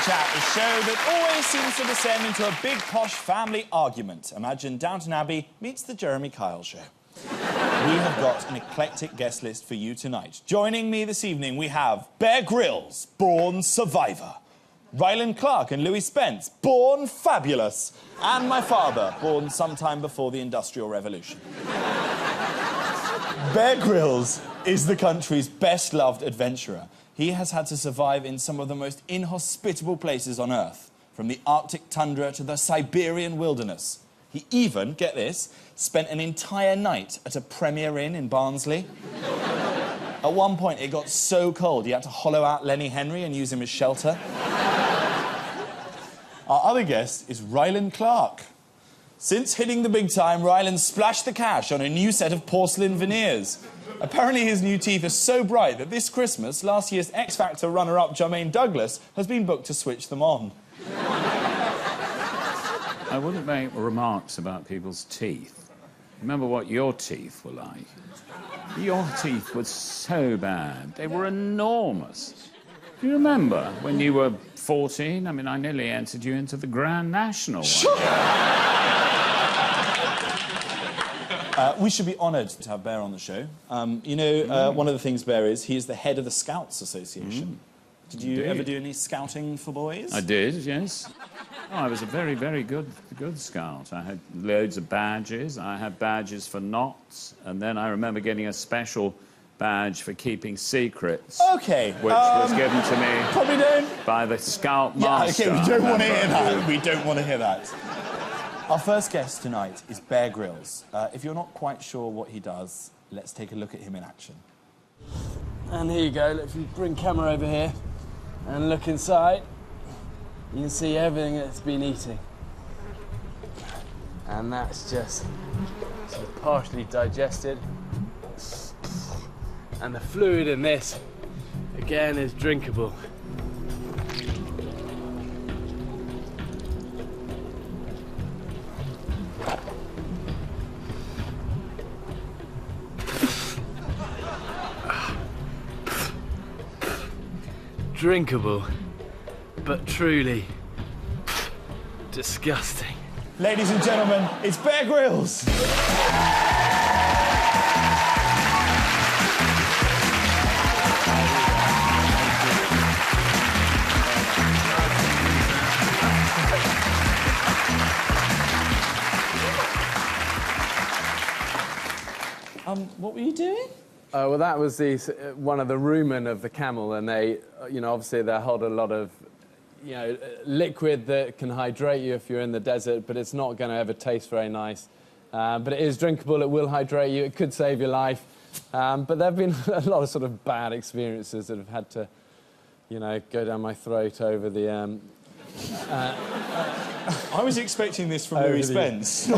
Backchat, the show that always seems to descend into a big, posh family argument. Imagine Downton Abbey meets the Jeremy Kyle show. We have got an eclectic guest list for you tonight. Joining me this evening, we have Bear Grylls, born survivor. Rylan Clark and Louis Spence, born fabulous. And my father, born sometime before the Industrial Revolution. Bear Grylls is the country's best-loved adventurer. He has had to survive in some of the most inhospitable places on Earth, from the Arctic tundra to the Siberian wilderness. He even, get this, spent an entire night at a Premier Inn in Barnsley. At one point, it got so cold, he had to hollow out Lenny Henry and use him as shelter. Our other guest is Rylan Clark. Since hitting the big time, Rylan splashed the cash on a new set of porcelain veneers. Apparently his new teeth are so bright that this Christmas, last year's X Factor runner-up Jermaine Douglas has been booked to switch them on. I wouldn't make remarks about people's teeth. Remember what your teeth were like. Your teeth were so bad. They were enormous. Do you remember when you were 14? I mean, I nearly entered you into the Grand National. We should be honoured to have Bear on the show. One of the things Bear is, he is the head of the Scouts Association. Did you ever do any scouting for boys? I did, yes. Oh, I was a very, very good scout. I had loads of badges. I had badges for knots, and then I remember getting a special badge for keeping secrets. OK. Which was given to me... Probably don't. ...by the Scout Master. OK, we don't want to hear that. We don't want to hear that. Our first guest tonight is Bear Grylls. If you're not quite sure what he does, let's take a look at him in action. And here you go. If you bring camera over here and look inside, you can see everything that's been eating. And that's just sort of partially digested. And the fluid in this, again, is drinkable. Drinkable, but truly disgusting. Ladies and gentlemen, it's Bear Grylls. What were you doing? Well, that was one of the rumen of the camel, and they, obviously they hold a lot of, liquid that can hydrate you if you're in the desert, but it's not going to ever taste very nice. But it is drinkable, it will hydrate you, it could save your life. But there have been a lot of sort of bad experiences that have had to, go down my throat over the... I was expecting this from Louis Spence.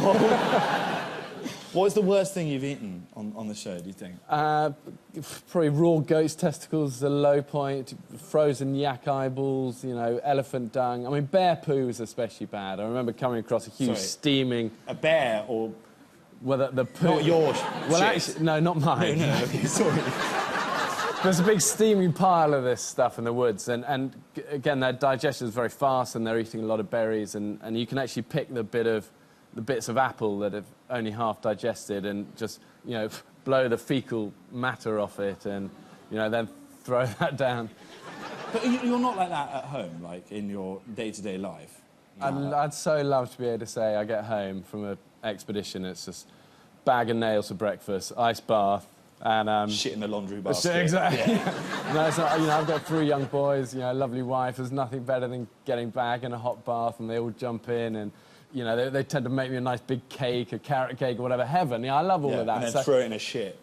What's the worst thing you've eaten on the show, do you think? Probably raw goat's testicles is a low point, frozen yak eyeballs, elephant dung. I mean, bear poo is especially bad. I remember coming across a huge steaming... A bear or... Well, the poo... Not yours. Well, actually, no, not mine. No, okay, sorry. There's a big steaming pile of this stuff in the woods, and again, their digestion is very fast, and they're eating a lot of berries, and you can actually pick the bits of apple that have only half digested and just, blow the fecal matter off it and, then throw that down. But you're not like that at home, like in your day-to-day life? I'd so love to be able to say I get home from an expedition, it's just bag of nails for breakfast, ice bath, and... shit in the laundry basket. Exactly. Yeah. No, it's not, I've got 3 young boys, a lovely wife. There's nothing better than getting back in a hot bath and they all jump in and... they tend to make me a nice big cake, a carrot cake or whatever. Heaven, I love all of that. And then throw it in a shit.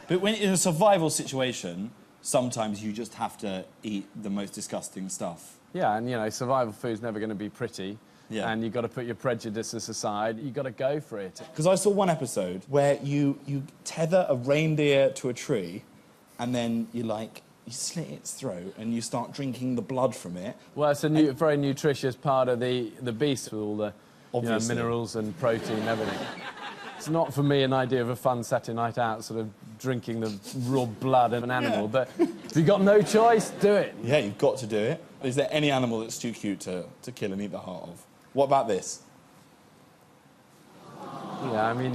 But when in a survival situation, sometimes you just have to eat the most disgusting stuff. Yeah, and, survival food's never going to be pretty. Yeah. And you've got to put your prejudices aside. You've got to go for it. Because I saw one episode where you tether a reindeer to a tree and then you slit its throat and you start drinking the blood from it. Well, it's a very nutritious part of the beast with all the minerals and protein and everything. It's not, for me, an idea of a fun Saturday night out, sort of drinking the raw blood of an animal. Yeah. But if you've got no choice, do it. Yeah, you've got to do it. Is there any animal that's too cute to kill and eat the heart of? What about this? Yeah, I mean,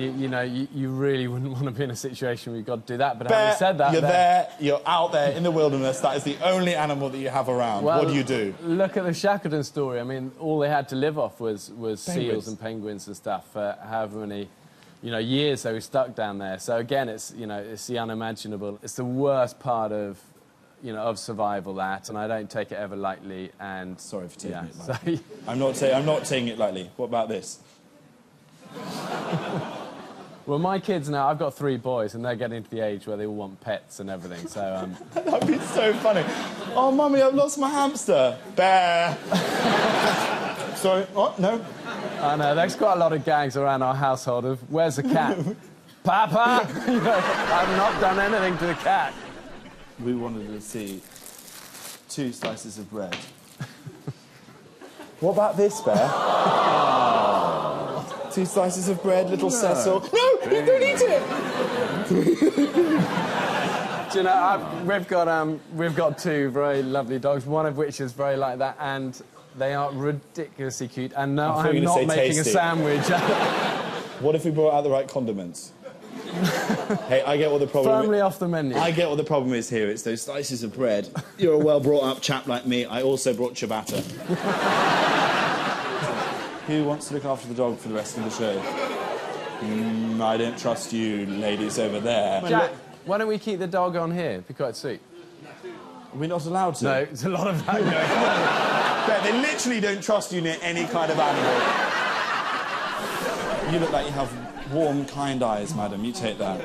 you really wouldn't want to be in a situation where you've got to do that. But Bear, having said that... you're there, you're out there in the wilderness, that is the only animal that you have around. Well, what do you do? Look at the Shackleton story. I mean, all they had to live off was seals and penguins and stuff for however many, years they were stuck down there. So again, it's the unimaginable. It's the worst part of survival, that, and I don't take it ever lightly. And sorry for taking it so, lightly. I'm not taking it lightly. What about this? Well, my kids now, I've got 3 boys, and they're getting to the age where they all want pets and everything, so... That'd be so funny. Oh, Mummy, I've lost my hamster. Bear. Sorry, what? No? I know, there's quite a lot of gags around our household of, where's the cat? Papa! I've not done anything to the cat. We wanted to see 2 slices of bread. What about this, Bear? 2 slices of bread, little Cecil. No, you don't eat it! Do you know, we've got 2 very lovely dogs, one of which is very like that, and they are ridiculously cute. And no, I'm not making a sandwich. What if we brought out the right condiments? Hey, I get what the problem is. Firmly off the menu. I get what the problem is here. It's those slices of bread. You're a well-brought-up chap like me. I also brought ciabatta. Who wants to look after the dog for the rest of the show? I don't trust you ladies over there. Jack, why don't we keep the dog on here? It'd be quite sweet. Are we not allowed to? No, it's a lot of that going on. They literally don't trust you near any kind of animal. You look like you have warm, kind eyes, madam. You take that.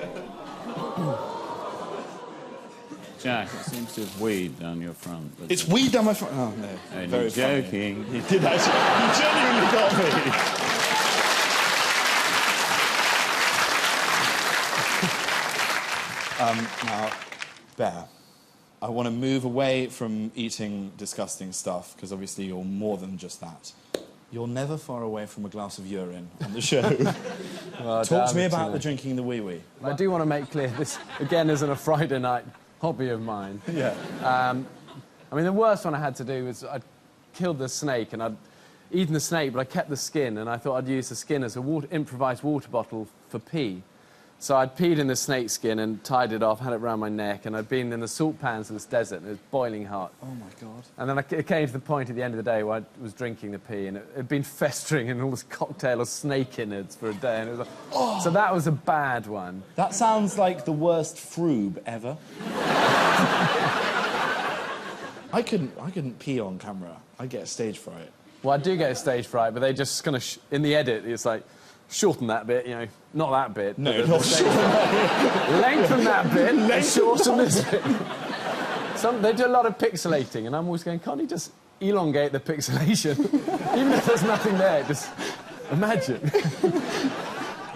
Jack, it seems to have weed down your front. It's weed down my front. Oh, no. Very joking. Funny. He did actually. He genuinely got me. Now, Bear, I want to move away from eating disgusting stuff, because obviously you're more than just that. You're never far away from a glass of urine on the show. Well, talk to me about the drinking the wee-wee. I do want to make clear this, again, isn't a Friday night hobby of mine. Yeah. I mean, the worst one I had to do was I'd killed the snake, and I'd eaten the snake, but I kept the skin, and I thought I'd use the skin as a improvised water bottle for pee. So I'd peed in the snake skin and tied it off, had it around my neck, and I'd been in the salt pans of this desert, and it was boiling hot. Oh, my God. And then it came to the point at the end of the day where I was drinking the pee, and it had been festering in all this cocktail of snake innards for a day, and it was like... Oh. So that was a bad one. That sounds like the worst froob ever. I couldn't pee on camera. I'd get stage fright. Well, I do get a stage fright, but they just kind of... in the edit, it's like... shorten that bit, not that bit. No, not shorten. Lengthen that bit and shorten this bit. They do a lot of pixelating, and I'm always going, can't you just elongate the pixelation? Even if there's nothing there, just imagine.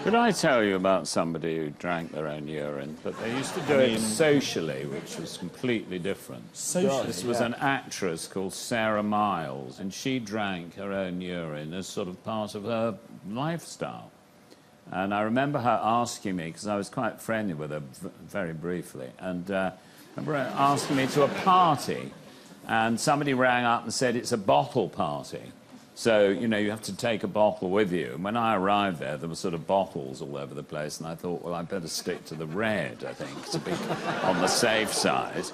Could I tell you about somebody who drank their own urine? But they used to do it socially, which was completely different. Socially? This was an actress called Sarah Miles, and she drank her own urine as sort of part of her lifestyle. And I remember her asking me, because I was quite friendly with her very briefly, and I remember her asking me to a party, and somebody rang up and said, it's a bottle party. So, you have to take a bottle with you. And when I arrived there were sort of bottles all over the place, and I thought, well, I'd better stick to the red, I think, to be on the safe side.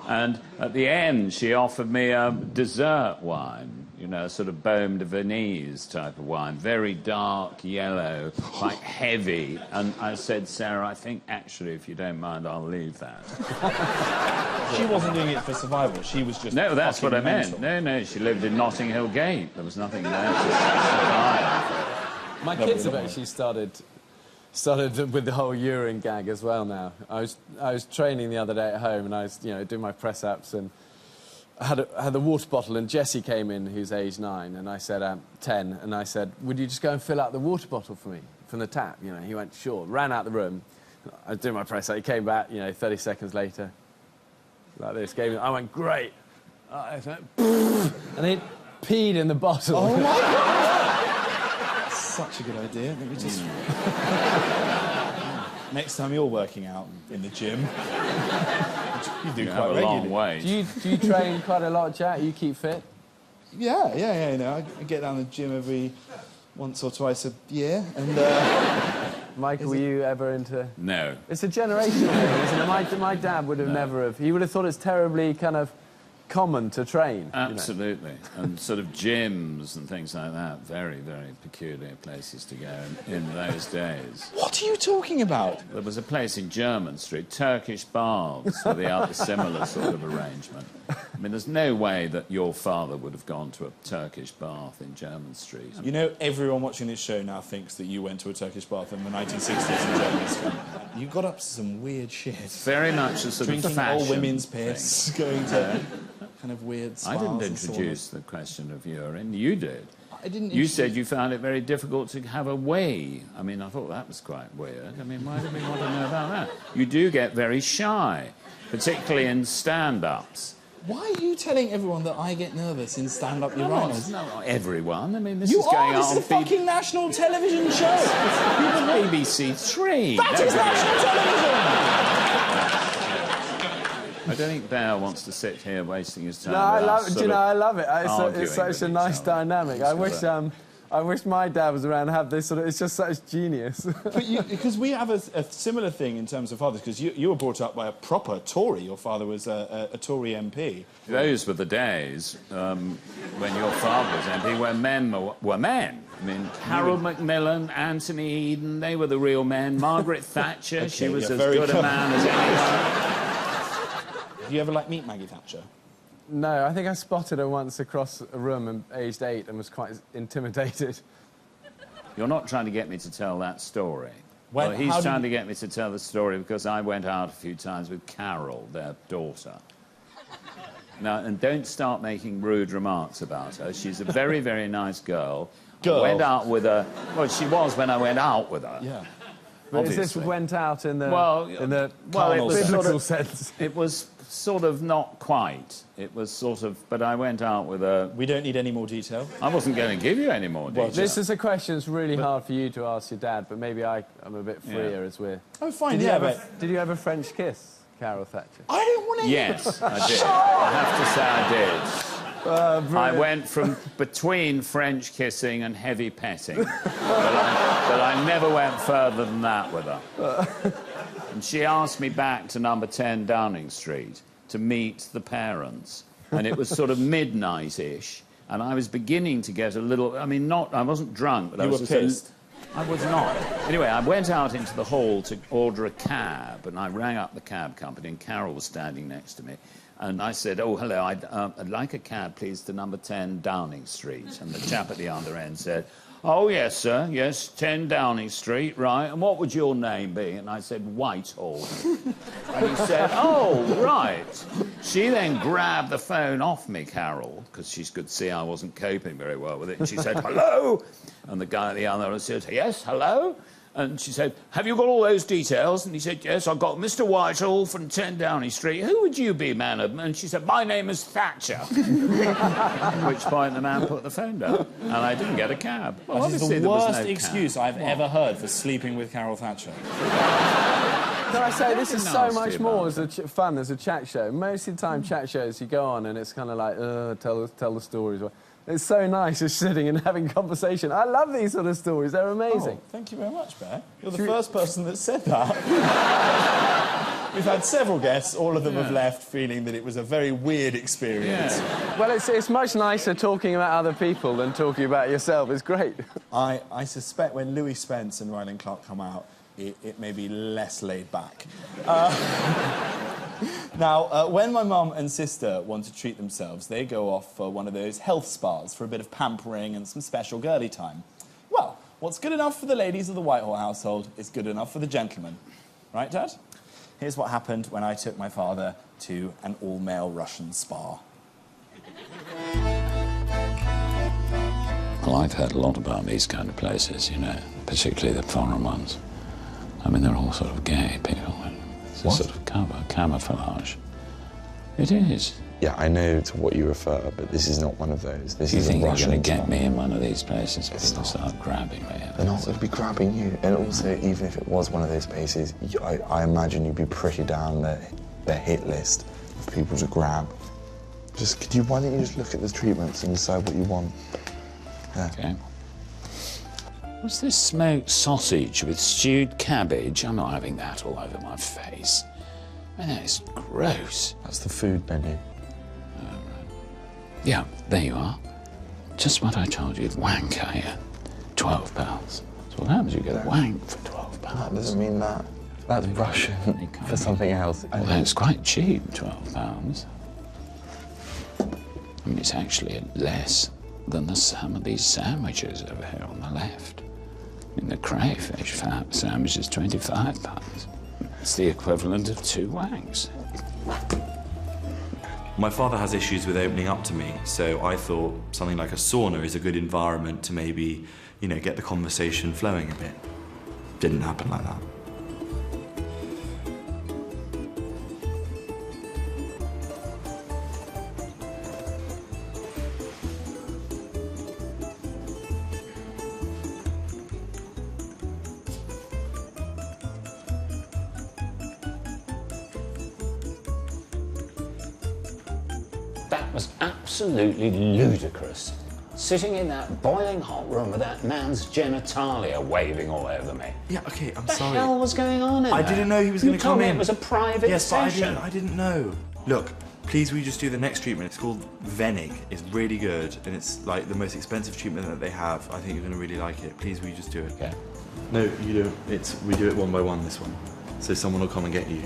And at the end, she offered me a dessert wine, a sort of Baume de Venise type of wine, very dark yellow, quite heavy. And I said, Sarah, I think, actually, if you don't mind, I'll leave that. She wasn't doing it for survival. She was just... No, that's what I meant. No, she lived in Notting Hill Gate. There was nothing there to survive. My kids have actually started with the whole urine gag as well now. I was training the other day at home, and I was, doing my press-ups, and I had the water bottle, and Jessie came in, who's age 9, and I said, 10, and I said, would you just go and fill out the water bottle for me from the tap? He went, sure. Ran out the room. I was doing my press-up. He came back, 30 seconds later, like this. I went, great. I went, and he peed in the bottle. Oh, my God! such a good idea. Let me just... Next time you're working out in the gym, you do quite regularly. A long way. Do you train quite a lot, Jack? You keep fit? Yeah, you know, I get down the gym every once or twice a year, and... Michael, were you ever into... No. It's a generational thing, isn't it? My dad would have never have... He would have thought it's terribly kind of common to train. Absolutely. You know? And sort of gyms and things like that, very, very peculiar places to go in those days. What are you talking about? There was a place in Jermyn Street, Turkish baths, with a similar sort of arrangement. I mean, there's no way that your father would have gone to a Turkish bath in Jermyn Street. You know, everyone watching this show now thinks that you went to a Turkish bath in the 1960s in Jermyn Street. You got up to some weird shit. Very much a sort of fashion drinking old women's piss, going to kind of weird spas. I didn't introduce the question of urine. You did. I didn't. You said you found it very difficult to have a wee. I mean, I thought that was quite weird. I mean, why do we want to know about that? You do get very shy, particularly in stand-ups. Why are you telling everyone that I get nervous in stand-up urinals? No, not everyone. I mean, this is going This on is a fucking national television show. BBC Three. That is national television. I don't think Bear wants to sit here wasting his time. No, I love it. Do you know, I love it. It's such a nice dynamic. I wish my dad was around to have this sort of... It's just such genius. Because we have a similar thing in terms of fathers, because you were brought up by a proper Tory. Your father was a Tory MP. Those were the days when your father was MP, where men were men. I mean, Harold Macmillan, Anthony Eden, they were the real men. Margaret Thatcher, okay, she was as good a man as anyone. Did you ever, like, meet Maggie Thatcher? No, I think I spotted her once across a room and aged 8 and was quite intimidated. You're not trying to get me to tell that story. Well, he's trying to get me to tell the story because I went out a few times with Carol, their daughter. Now, and don't start making rude remarks about her. She's a very, very nice girl. I went out with her... Well, she was when I went out with her. Yeah. But is this went out in the... biblical sense? It was sort of not quite. It was sort of... But I went out with a... We don't need any more detail. I wasn't going to give you any more detail. This is a question that's really hard for you to ask your dad, but maybe I'm a bit freer as we're... Oh, fine, Did you have a French kiss, Carol Thatcher? I don't want to... Yes, I did. I have to say I did. I went from between French kissing and heavy petting, but I never went further than that with her. And she asked me back to number 10 Downing Street to meet the parents, and it was sort of midnight-ish, and I was beginning to get a little... I mean, I wasn't drunk, but I was just pissed. I was not. Anyway, I went out into the hall to order a cab, and I rang up the cab company, and Carol was standing next to me. And I said, oh, hello, I'd like a cab, please, to number 10 Downing Street. And the chap at the other end said, oh, yes, sir, yes, 10 Downing Street, right. And what would your name be? And I said, Whitehall. And he said, oh, right. She then grabbed the phone off me, Carol, because she could see I wasn't coping very well with it. And she said, hello. And the guy at the other end said, yes, hello. And she said, have you got all those details? And he said, yes, I've got Mr. Whitehall from 10 Downing Street. Who would you be, madam? And she said, my name is Thatcher. At which point the man put the phone down, and I didn't get a cab. Well, that is the worst excuse I've ever heard for sleeping with Carol Thatcher. Can I say, this is so much more fun as a chat show. Most of the time, chat shows, you go on and it's kind of like, tell the stories. It's so nice just sitting and having conversation. I love these sort of stories. They're amazing. Oh, thank you very much, Bear. You're the first person that said that. We've had several guests. All of them have left feeling that it was a very weird experience. Yeah. Well, it's much nicer talking about other people than talking about yourself. It's great. I suspect when Louis Spence and Rylan Clark come out, it may be less laid back. Now, when my mum and sister want to treat themselves, they go off for one of those health spas for a bit of pampering and some special girly time. Well, what's good enough for the ladies of the Whitehall household is good enough for the gentlemen. Right, Dad? Here's what happened when I took my father to an all-male Russian spa. Well, I've heard a lot about these kind of places, you know, particularly the foreign ones. I mean, they're all sort of gay people. It's a sort of camouflage. It is. Yeah, I know to what you refer, but this is not one of those. This is a Russian. You think you're going to get spot. me in one of these places? It's not. Start grabbing me. They're not going to be grabbing you. And also, even if it was one of those places, I imagine you'd be pretty down their hit list of people to grab. Why don't you just look at the treatments and decide what you want? Yeah. Okay. What's this smoked sausage with stewed cabbage? I'm not having that all over my face. I mean, that is gross. That's the food menu. Yeah, there you are. Just what I told you, wanker here. £12. So what happens? You get a wank for £12. That doesn't mean that. That's Russian for something else. Well, that's quite cheap, £12. I mean, it's actually less than some of these sandwiches over here on the left. I mean, the crayfish sandwich is £25. It's the equivalent of 2 wanks. My father has issues with opening up to me, so I thought something like a sauna is a good environment to maybe, you know, get the conversation flowing a bit. Didn't happen like that. That was absolutely ludicrous. Sitting in that boiling hot room with that man's genitalia waving all over me. Yeah, okay, I'm What the sorry. hell was going on in I there? didn't know he was going to come You told me in. it was a private yes, session. but I didn't know. Look, please will you just do the next treatment? It's called Venig. It's really good, and it's like the most expensive treatment that they have. I think you're going to really like it. Please will you just do it? Okay. No, you don't. We do it one by one, this one. So someone will come and get you.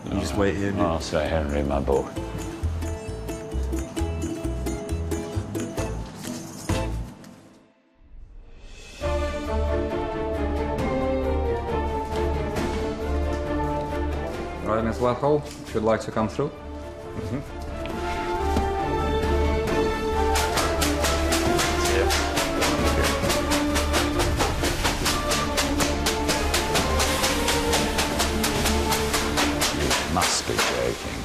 You just wait here. I'll say Henry, my boy. Right, Miss Whitehall, if you'd like to come through. You must be joking.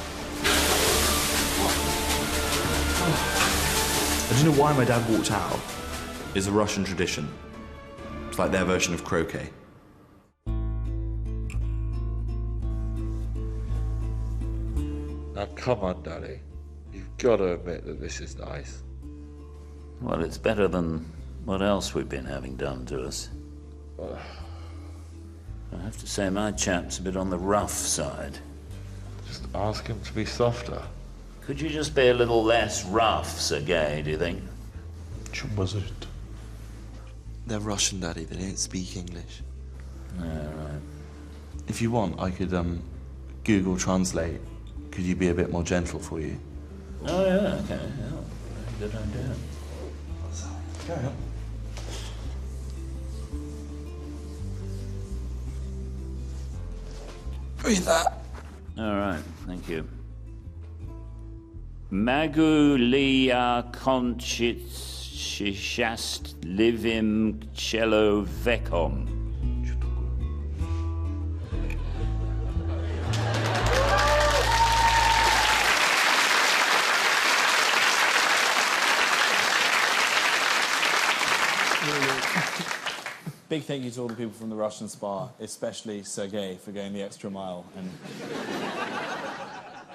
I don't know why my dad walked out. It's a Russian tradition. It's like their version of croquet. Now, come on, Daddy. You've got to admit that this is nice. Well, it's better than what else we've been having done to us. I have to say, my chap's a bit on the rough side. Just ask him to be softer. Could you just be a little less rough, Sergei, do you think? They're Russian, Daddy. They don't speak English. Yeah, right. If you want, I could Google Translate. Could you be a bit more gentle for you? Oh, yeah, okay. Yeah. Very good idea. Go on. Breathe that. All right, thank you. Magulia conchit livim cello vecom. Big thank you to all the people from the Russian spa, especially Sergei for going the extra mile. And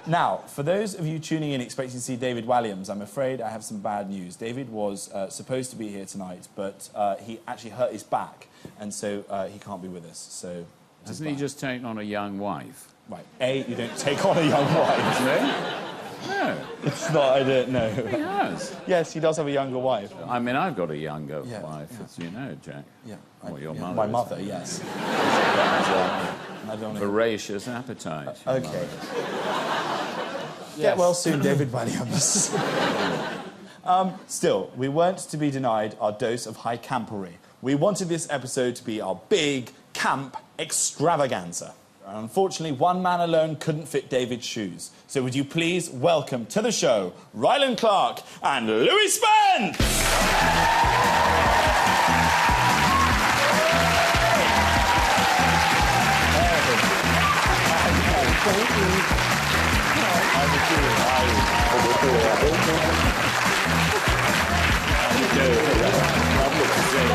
now, for those of you tuning in expecting to see David Walliams, I'm afraid I have some bad news. David was supposed to be here tonight, but he actually hurt his back, and so he can't be with us. So Hasn't he just taken on a young wife? right? A, you don't take on a young wife. No, It's not. I don't know. he has. Yes, he does have a younger wife. I mean, I've got a younger Yeah, wife, yeah. as you know, Jack. Yeah. Well, your yeah, mother My is. mother, yes. I don't know. Voracious appetite. your Okay. mother. Get well soon, David Walliams. Still, we weren't to be denied our dose of high campery. We wanted this episode to be our big camp extravaganza. And unfortunately, one man alone couldn't fit David's shoes. So would you please welcome to the show Rylan Clark and Louis Spence! Lovely to see you.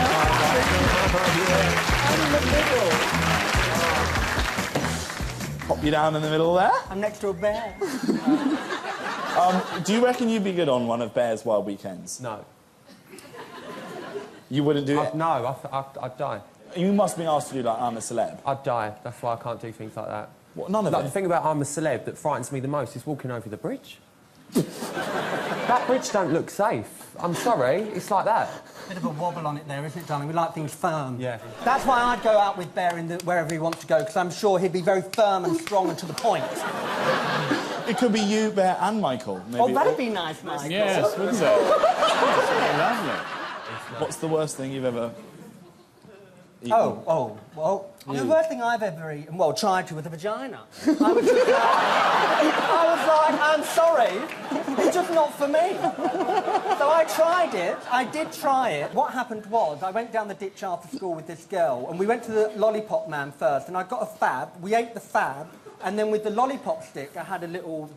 I'm in the middle. Pop you down in the middle there. I'm next to a bear. Do you reckon you'd be good on one of Bear's Wild Weekends? No. You wouldn't do it? No, I'd die. You must be asked to do, like, I'm a Celeb. I'd die. That's why I can't do things like that. What, none of Like, it? the thing about I'm a Celeb that frightens me the most is walking over the bridge. That bridge don't look safe. I'm sorry, it's like that. Bit of a wobble on it there, isn't it, darling? We like things firm. Yeah. That's why I'd go out with Bear wherever he wants to go, because I'm sure he'd be very firm and strong and to the point. It could be you, Bear, and Michael. Maybe. Oh, that'd be nice, Michael. Yes, wouldn't it? Lovely. What's the worst thing you've ever eaten? Well, the worst thing I've ever eaten, well, tried to with a vagina. I was like, I'm sorry, it's just not for me. So I tried it, I did try it. What happened was, I went down the ditch after school with this girl, and we went to the lollipop man first, and I got a fab, we ate the fab, and then with the lollipop stick, I had a little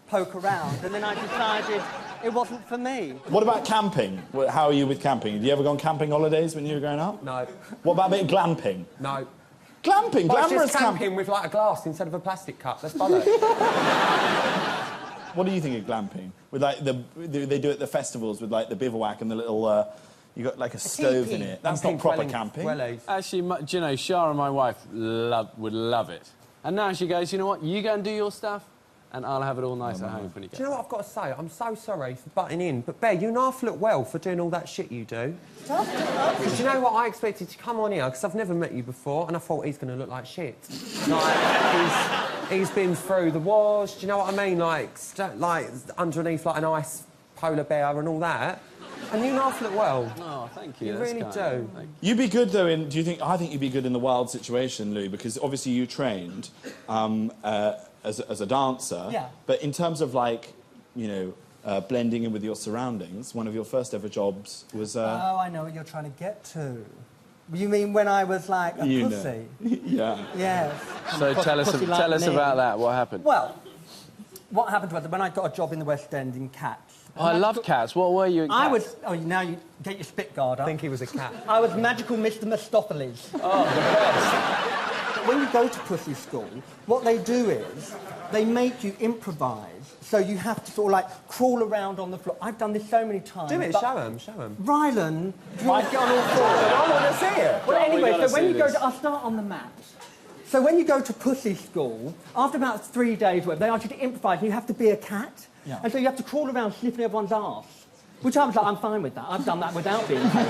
poke around, and then I decided it wasn't for me. What about camping? How are you with camping? Have you ever gone camping holidays when you were growing up? No. What about a bit of glamping? No. Glamping? Well, it's Glamorous just camping? camping with, like, a glass instead of a plastic cup. That's bollocks. What do you think of glamping? With, like, they do it at the festivals with, like, the bivouac and the little, you got, like, a stove in it. That's not proper camping. Actually, do you know, Shara, my wife, would love it. And now she goes, you know what, you go and do your stuff, and I'll have it all nice at home when you go. Do you know what I've got to say? I'm so sorry for butting in, but Bear, you and half look well for doing all that shit you do. Do you know what? I expected to come on here, because I've never met you before, and I thought he's going to look like shit. Like, he's been through the wars, do you know what I mean? Like underneath, like, an ice polar bear and all that. And you and half look well. Oh, thank you. You That's really kind. do. You'd be good, though, in... I think you'd be good in the wild situation, Lou, because obviously you trained as a dancer. Yeah. But in terms of, like, you know, blending in with your surroundings, one of your first ever jobs was... Oh, I know what you're trying to get to. You mean when I was, like, a pussy? Yeah. Yes. So tell us about that. What happened? Well, what happened was when I got a job in the West End in Cats. Oh, I love cats. What were you in Cats? I was... Oh, now you get your spit guard up. I think he was a cat. I was magical Mr. Mistopheles. Oh, the best. But when you go to pussy school, what they do is they make you improvise, so you have to sort of, like, crawl around on the floor. I've done this so many times. Do it, but- show him. Rylan, do you want to get on all fours? I want to see it. Well, Oh, we anyway, gotta so when see you go this. to... I'll start on the mat. So when you go to pussy school, after about 3 days, they ask you to improvise, and you have to be a cat. Yeah. And so you have to crawl around sniffing everyone's arse. Which I was like, I'm fine with that. I've done that without being paid.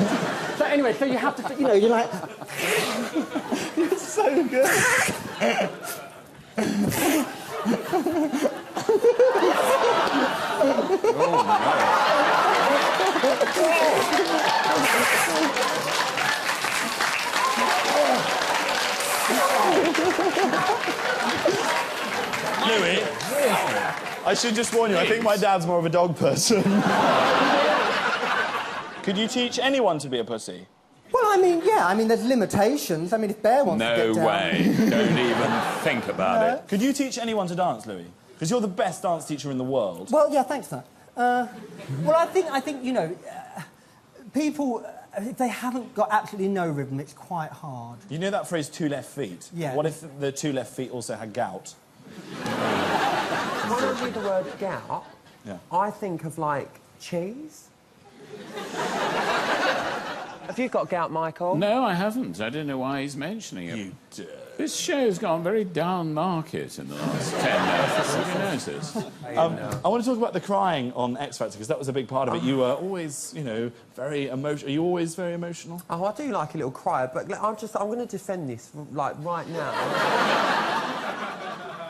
So anyway, so you have to, you know, you're like... You're so good. Louis, I should just warn you, I think my dad's more of a dog person. Could you teach anyone to be a pussy? Well, I mean, yeah, I mean, there's limitations. I mean, if Bear wants to No get down... way. Don't even think about it. Could you teach anyone to dance, Louis? Because you're the best dance teacher in the world. Well, yeah, thanks for that. Well, I think you know, people, if they haven't got absolutely no rhythm, it's quite hard. You know that phrase, 2 left feet? Yeah. What if the 2 left feet also had gout? When I read the word gout, Yeah. I think of, like, cheese. Have you got gout, Michael? No, I haven't. I don't know why he's mentioning it. You do. This show's gone very down market in the last 10 minutes. Have you noticed? I want to talk about the crying on X Factor, because that was a big part of it. You were always, you know, very emotional. Are you always very emotional? Oh, I do like a little cry, but I'm going to defend this, like, right now.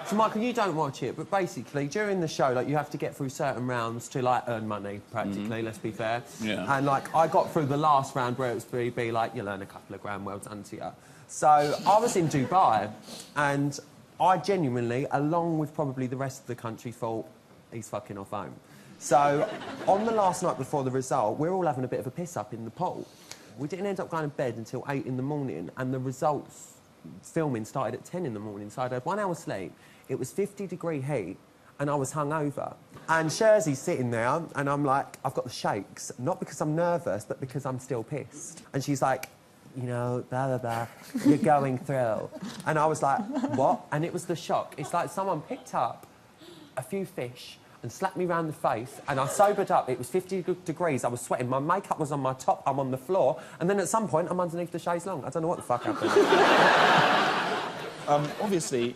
So, Michael, you don't watch it, but basically, during the show, like, you have to get through certain rounds to, like, earn money, practically, let's be fair. Yeah. And, like, I got through the last round where it was be like, you'll earn a couple of grand, well done to you. So, I was in Dubai, and I genuinely, along with probably the rest of the country, thought, he's fucking off home. So, on the last night before the result, we're all having a bit of a piss-up in the pool. We didn't end up going to bed until 8 in the morning, and the results filming started at 10 in the morning, so I'd had 1 hour sleep. It was 50-degree heat, and I was hungover. And Sherzy's sitting there, and I'm like, I've got the shakes, not because I'm nervous, but because I'm still pissed. And she's like, you know, blah, blah, blah, you're going through. And I was like, what? And it was the shock. It's like someone picked up a few fish and slapped me round the face, and I sobered up. It was 50 degrees, I was sweating, my makeup was on my top, I'm on the floor, and then at some point, I'm underneath the chaise longue. I don't know what the fuck happened. Obviously,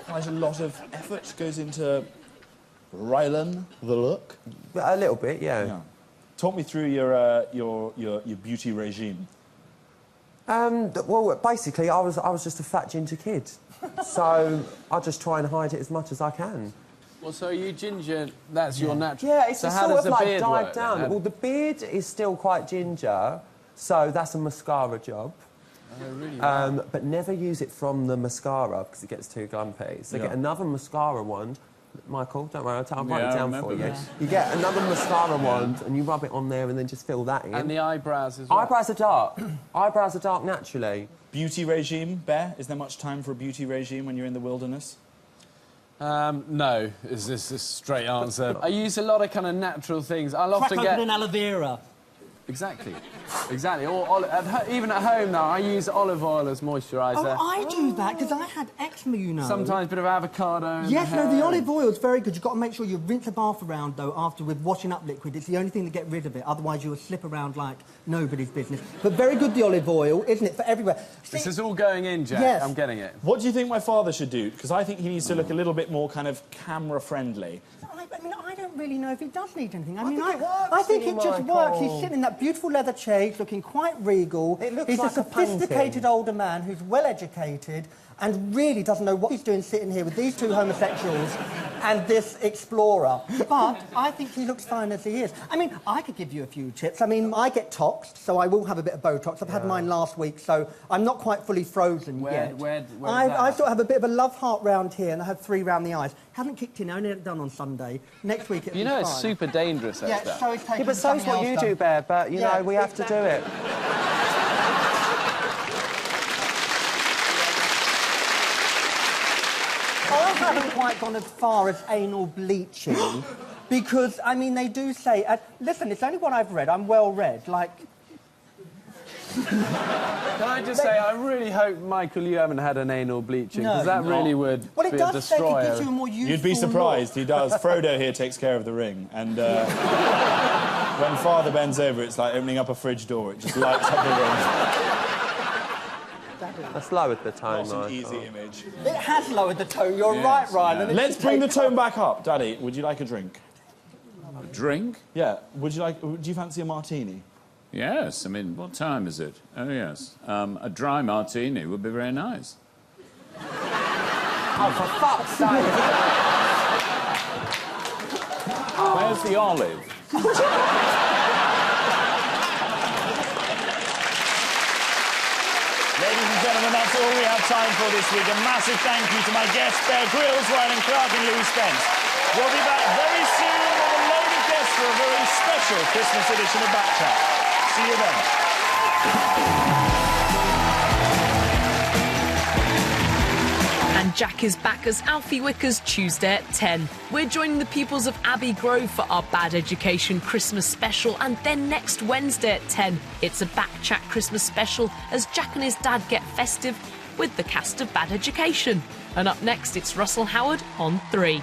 quite a lot of effort goes into Rylan the look. A little bit, yeah. Talk me through your beauty regime. Well, basically, I was just a fat ginger kid. So I just try and hide it as much as I can. Well, so are you ginger, that's your natural... Yeah, it's so just how sort does of the like beard died work, down. then? Well, the beard is still quite ginger, so that's a mascara job. Oh, really? But never use it from the mascara because it gets too glumpy. So get another mascara wand. Michael, don't worry, I'll write it down for you. this. You get another mascara wand and you rub it on there and then just fill that in. And the eyebrows as well? Eyebrows are dark. Eyebrows are dark naturally. Beauty regime, Bear? Is there much time for a beauty regime when you're in the wilderness? No, is this a straight answer. I use a lot of kind of natural things. I'll often Crack get... open an aloe vera. Exactly. Exactly. Or even at home now, I use olive oil as moisturiser. Oh, I do that because I had eczema, you know. Sometimes a bit of avocado. In Yes, the no, hair. the olive oil's very good. You've got to make sure you rinse the bath around, though, after with washing up liquid. It's the only thing to get rid of it. Otherwise, you'll slip around like nobody's business. But very good, the olive oil, isn't it, for everywhere? See, This is all going in, Jack. Yes. I'm getting it. What do you think my father should do? Because I think he needs to look a little bit more kind of camera-friendly. I mean, I don't really know if he does need anything. I think think it it just Michael. works. He's sitting in that beautiful leather chaise, looking quite regal. It looks he's like a a painting. sophisticated older man who's well-educated and really doesn't know what he's doing sitting here with these two homosexuals and this explorer. But I think he looks fine as he is. I mean, I could give you a few tips. I mean, I get toxed, so I will have a bit of Botox. I've had mine last week, so I'm not quite fully frozen yet. Where I sort of have a bit of a love heart round here, and I have 3 round the eyes. Haven't kicked in, I only had it done on Sunday. Next week it'll You be know, fine. it's super dangerous, that Yeah, stuff. so it's taking Yeah, but so's what you do, Bear, but, you know, we have to do it. I haven't quite gone as far as anal bleaching, because, I mean, they do say... listen, it's only what I've read. I'm well-read, like... Can I just say, I really hope, Michael, you haven't had an anal bleaching, because that really would Well, it be a does say it destroyer. gives you a more youthful You'd be surprised, he does. Frodo here takes care of the ring, and when Father bends over, it's like opening up a fridge door. It just lights up the ring. That's lowered the tone, Not an Michael. easy image. It has lowered the tone, you're right, Ryan. Yeah. Let's bring the tone back up. Daddy, would you like a drink? A drink? Yeah. Do you fancy a martini? Yes. I mean, what time is it? Oh, yes. A dry martini would be very nice. Oh, for fuck's sake! Where's the olive? Ladies and gentlemen, that's all we have time for this week. A massive thank you to my guests, Bear Grylls, Rylan Clark and Louis Spence. We'll be back very soon with a load of guests for a very special Christmas edition of Backchat. See you then. And Jack is back as Alfie Wicker's Tuesday at 10. We're joining the pupils of Abbey Grove for our Bad Education Christmas special, and then next Wednesday at 10, it's a Backchat Christmas special as Jack and his dad get festive with the cast of Bad Education. And up next, it's Russell Howard on 3.